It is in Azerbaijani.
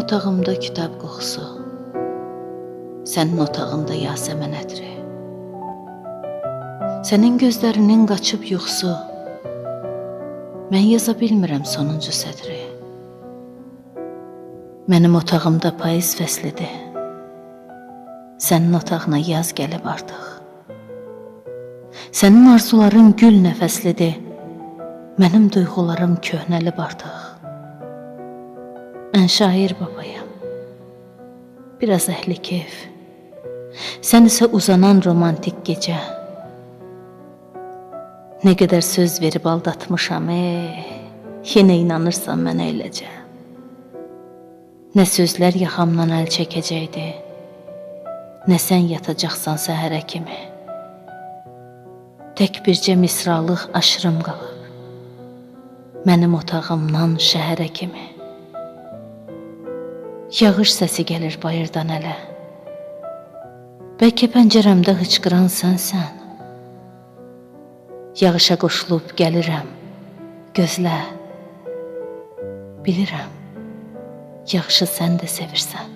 otağımda kitab qoxusu, sənin otağında yasəmən ətri, sənin gözlərinin qaçıb yuxusu, mən yaza bilmirəm sonuncu sədri. Mənim otağımda payız fəslidir, sənin otağına yaz gəlib artıq. Sənin arzuların gül nəfəslidir, mənim duyğularım köhnəlib artıq. Mən şair babayam, biraz əhli keyf, sən isə uzanan romantik gecə. Nə qədər söz verib aldatmışam, yenə inanırsan mənə eləcə. Nə sözlər yaxamdan əl çəkəcəkdi, nə sən yatacaqsan səhərə kimi. Tək bircə misralıq aşırım qalıb, mənim otağımdan şəhərə kimi. Yağış səsi gəlir bayırdan ələ, bəlkə pəncərəmdə hıçqıran sənsən. Yağışa qoşulub gəlirəm, gözlə, bilirəm, yağışı sən də sevirsən.